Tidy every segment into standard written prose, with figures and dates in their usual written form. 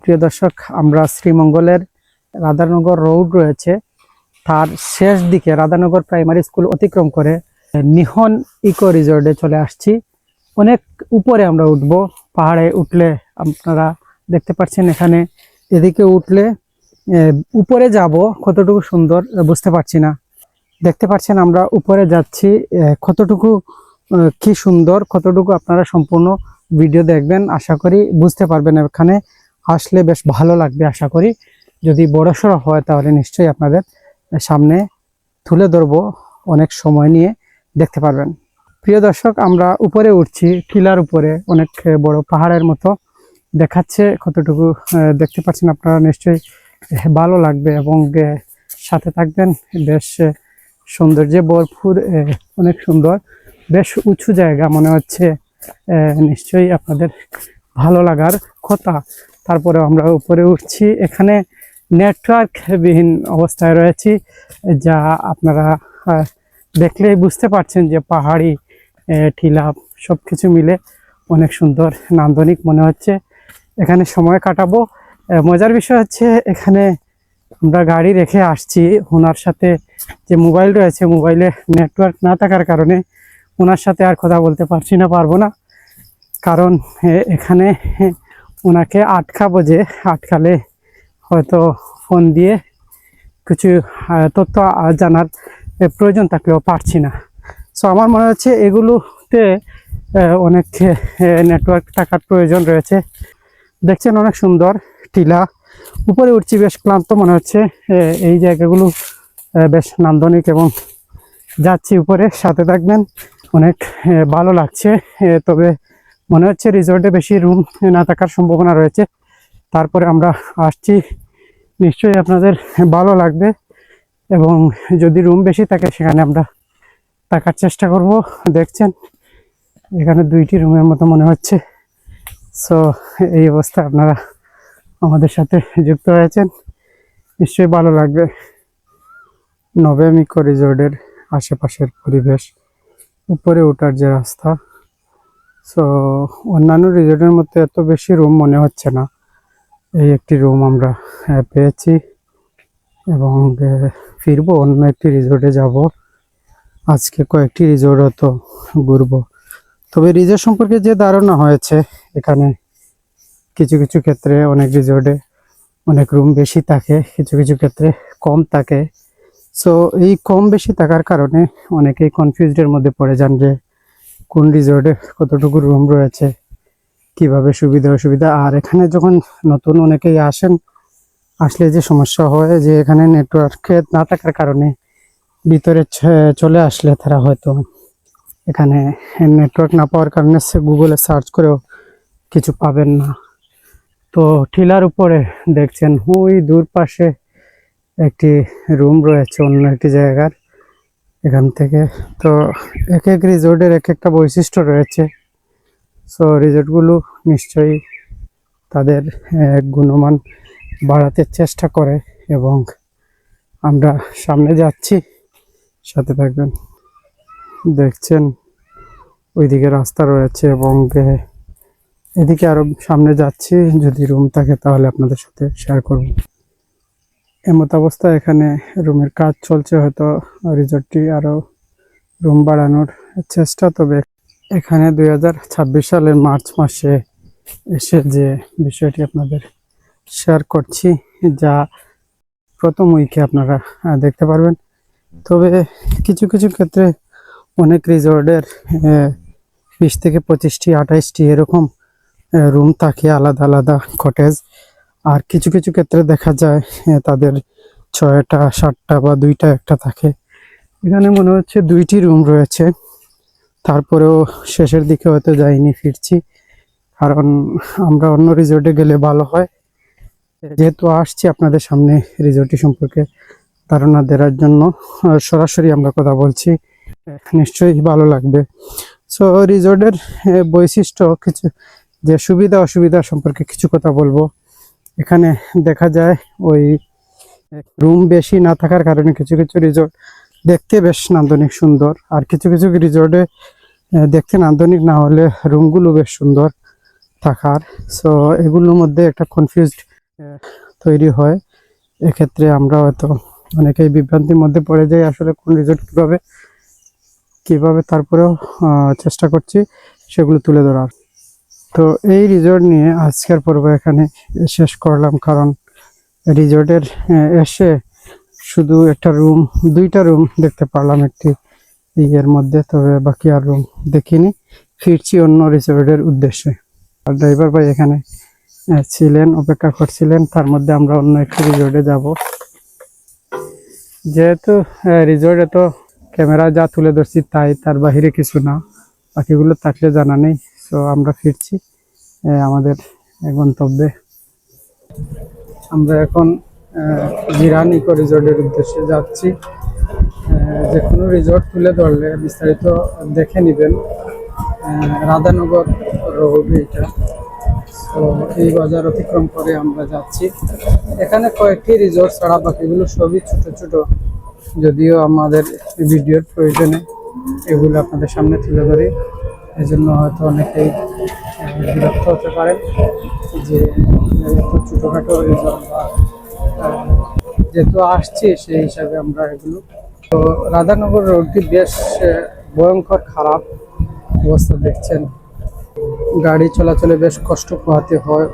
প্রিয় দর্শক, আমরা শ্রীমঙ্গলের রাধানগর রোড রয়েছে, তার শেষ দিকে রাধানগর প্রাইমারি স্কুল অতিক্রম করে নিহন ইকো রিসোর্টে চলে আসছি। অনেক উপরে আমরা উঠবো। পাহাড়ে উঠলে আপনারা দেখতে পাচ্ছেন, এখানে এদিকে উঠলে উপরে যাব কতটুকু সুন্দর বুঝতে পারছি না। দেখতে পাচ্ছেন আমরা উপরে যাচ্ছি, কতটুকু কি সুন্দর, কতটুকু আপনারা সম্পূর্ণ ভিডিও দেখবেন, আশা করি বুঝতে পারবেন। এখানে আসলে বেশ ভালো লাগবে আশা করি। যদি বড়সড় হয় তাহলে নিশ্চয়ই আপনাদের সামনে তুলে ধরবো, অনেক সময় নিয়ে দেখতে পারবেন। প্রিয় দর্শক, আমরা উপরে উঠছি, টিলার উপরে অনেক বড় পাহাড়ের মতো দেখাচ্ছে। কতটুকু দেখতে পাচ্ছেন আপনারা, নিশ্চয়ই ভালো লাগবে এবং সাথে থাকবেন। বেশ সৌন্দর্যে ভরপুর, অনেক সুন্দর, বেশ উঁচু জায়গা মনে হচ্ছে, নিশ্চয়ই আপনাদের ভালো লাগার কথা। তারপরে আমরা উপরে উঠছি, এখানে নেটওয়ার্কবিহীন অবস্থায় রয়েছি, যা আপনারা দেখলেই বুঝতে পারছেন যে পাহাড়ি টিলা সবকিছু মিলে অনেক সুন্দর, নান্দনিক মনে হচ্ছে। এখানে সময় কাটাবো। মজার বিষয় হচ্ছে, এখানে আমরা গাড়ি রেখে আসছি, ওনার সাথে যে মোবাইল রয়েছে, মোবাইলে নেটওয়ার্ক না থাকার কারণে ওনার সাথে আর কথা বলতে পারবো না। কারণ এখানে ওনাকে আটকালে হয়তো ফোন দিয়ে কিছু তথ্য জানার প্রয়োজন থাকলেও পারছি না। সো আমার মনে হচ্ছে এগুলোতে অনেক নেটওয়ার্ক থাকার প্রয়োজন রয়েছে। দেখছেন অনেক সুন্দর টিলা, উপরে উঠছি, বেশ ক্লান্ত মনে হচ্ছে। এই জায়গাগুলো বেশ নান্দনিক এবং যাচ্ছি উপরে, সাথে থাকবেন। অনেক ভালো লাগছে, তবে মনে হচ্ছে রিসোর্টে বেশি রুম না থাকার সম্ভাবনা রয়েছে। তারপরে আমরা আসছি, নিশ্চয়ই আপনাদের ভালো লাগবে এবং যদি রুম বেশি থাকে সেখানে আমরা থাকার চেষ্টা করব। দেখছেন এখানে 2টি রুমের মতো মনে হচ্ছে। সো এই অবস্থা, আপনারা আমাদের সাথে যুক্ত হয়েছেন, নিশ্চয়ই ভালো লাগবে। নভেম ইকো রিসোর্টের আশেপাশের পরিবেশ, উপরে ওঠার যে রাস্তা, সো অন্যান্য রিসোর্টের মধ্যে এত বেশি রুম মনে হচ্ছে না। এই একটি রুম আমরা পেয়েছি এবং ফিরবো, অন্য একটি রিসোর্টে যাব। আজকে কয়েকটি রিসোর্টও তো ঘুরবো। তবে রিসোর্ট সম্পর্কে যে ধারণা হয়েছে, এখানে কিছু কিছু ক্ষেত্রে অনেক রিসোর্টে অনেক রুম বেশি থাকে, কিছু কিছু ক্ষেত্রে কম থাকে। সো এই কম বেশি থাকার কারণে অনেকেই কনফিউজডের মধ্যে পড়ে যান যে কোন রিসোর্টে কতটুকু রুম রয়েছে, কিভাবে সুবিধা অসুবিধা। আর এখানে যখন নতুন অনেকেই আসলে যে সমস্যা হয় যে এখানে নেটওয়ার্ক না থাকার কারণে ভিতরে চলে আসলে তারা হয়তো এখানে নেটওয়ার্ক না পাওয়ার কারণে গুগলে সার্চ করেও কিছু পাবেন না। তো টিলার উপরে দেখছেন ওই দূর পাশে একটি রুম রয়েছে অন্য একটি জায়গার, এখান থেকে। তো এক এক রিসোর্টের এক একটা বৈশিষ্ট্য রয়েছে। সো রিসোর্টগুলো নিশ্চয়ই তাদের গুণমান বাড়াতে চেষ্টা করে এবং আমরা সামনে যাচ্ছি, সাথে থাকবেন। দেখছেন ওইদিকে রাস্তা রয়েছে এবং এদিকে আরো সামনে যাচ্ছি, যদি রুম থাকে তাহলে আপনাদের সাথে শেয়ার করব। এমত অবস্থা, এখানে রুমের কাজ চলছে, হয়তো রিসোর্টটি আরো রুম বাড়ানোর চেষ্টা। তবে এখানে 2026 সালের মার্চ মাসে এসে যে বিষয়টি আপনাদের শেয়ার করছি, যা প্রথম উইকে আপনারা দেখতে পারবেন। তবে কিছু কিছু ক্ষেত্রে অনেক রিসোর্টের 20 থেকে 25টি 28টি এরকম রুম থাকে, আলাদা আলাদা কটেজ। আর কিছু কিছু ক্ষেত্রে দেখা যায় তাদের 6টা 7টা বা 2টা একটা থাকে। এখানে মনে হচ্ছে 2টি রুম রয়েছে। তারপরেও শেষের দিকে হয়তো যাইনি, ফিরছি, কারণ আমরা অন্য রিসোর্টে গেলে ভালো হয়। যেহেতু আসছি আপনাদের সামনে রিসোর্টটি সম্পর্কে ধারণা দেওয়ার জন্য, সরাসরি আমরা কথা বলছি, নিশ্চয়ই ভালো লাগবে। সো রিসোর্টের বৈশিষ্ট্য, কিছু যে সুবিধা অসুবিধা সম্পর্কে কিছু কথা বলবো। এখানে দেখা যায় ওই রুম বেশি না থাকার কারণে কিছু কিছু রিসোর্ট দেখতে বেশ নান্দনিক সুন্দর, আর কিছু কিছু রিসোর্টে দেখতে নান্দনিক না হলে রুমগুলো বেশ সুন্দর থাকার। সো এগুলোর মধ্যে একটা কনফিউজড তৈরি হয়। এক্ষেত্রে আমরা হয়তো অনেকেই বিভ্রান্তির মধ্যে পড়ে যাই, আসলে কোন রিসোর্ট কিভাবে তারপরেও চেষ্টা করছি সেগুলো তুলে ধরার। তো এই রিসোর্ট নিয়ে আজকের পর্ব এখানে শেষ করলাম, কারণ রিসোর্টের এসে শুধু দুইটা রুম দেখতে পারলাম একটি ইয়ের মধ্যে, তবে বাকি আর রুম দেখিনি। ফিরছি অন্য রিসোর্টের উদ্দেশ্যে। আর ড্রাইভার ভাই এখানে ছিলেন, অপেক্ষা করছিলেন, তার মধ্যে আমরা অন্য একটি রিসোর্টে যাব। যেহেতু রিসোর্টে তো ক্যামেরা যা তুলে ধরছি তার বাহিরে কিছু না, বাকিগুলো থাকলে জানা নেই। তো আমরা ফিরছি আমাদের গন্তব্যে। আমরা এখন জিরান ইকো রিসোর্টের উদ্দেশ্যে যাচ্ছি। যে কোনো রিসোর্ট তুলে ধরলে বিস্তারিত দেখে নেবেন। রাধানগর রোড এটা। তো এই বাজার অতিক্রম করে আমরা যাচ্ছি। এখানে কয়েকটি রিসোর্ট ছাড়া বাকিগুলো সবই ছোট ছোট, যদিও আমাদের ভিডিওর প্রয়োজনে এগুলো আপনাদের সামনে তুলে ধরি। এই জন্য হয়তো অনেকেই বিরক্ত হতে পারেন যে এত ছোটোখাটো রিসোর্ট, বা যেহেতু আসছি সেই হিসাবে আমরা এগুলো। তো রাধানগর রোডটি বেশ ভয়ঙ্কর খারাপ অবস্থা দেখছেন। গাড়ি চলাচলে বেশ কষ্ট পোহাতে হয়,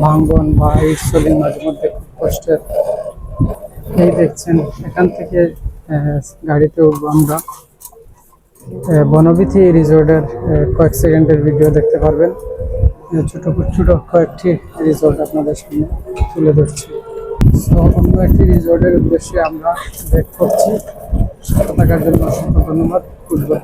ভাঙ্গন বা ইটসলিং মাঝে মধ্যে খুব কষ্টের। এই দেখছেন এখান থেকে গাড়িতেও আমরা বনবিথি রিসোর্টের কয়েক সেকেন্ডের ভিডিও দেখতে পারবেন। ছোট ছোট কয়েকটি রিসোর্ট আপনাদের সামনে তুলে ধরছি। তো অন্য একটি রিসোর্টের উদ্দেশ্যে আমরা ব্যাক করছি। সাথে থাকার জন্য অসংখ্য ধন্যবাদ। Good bye.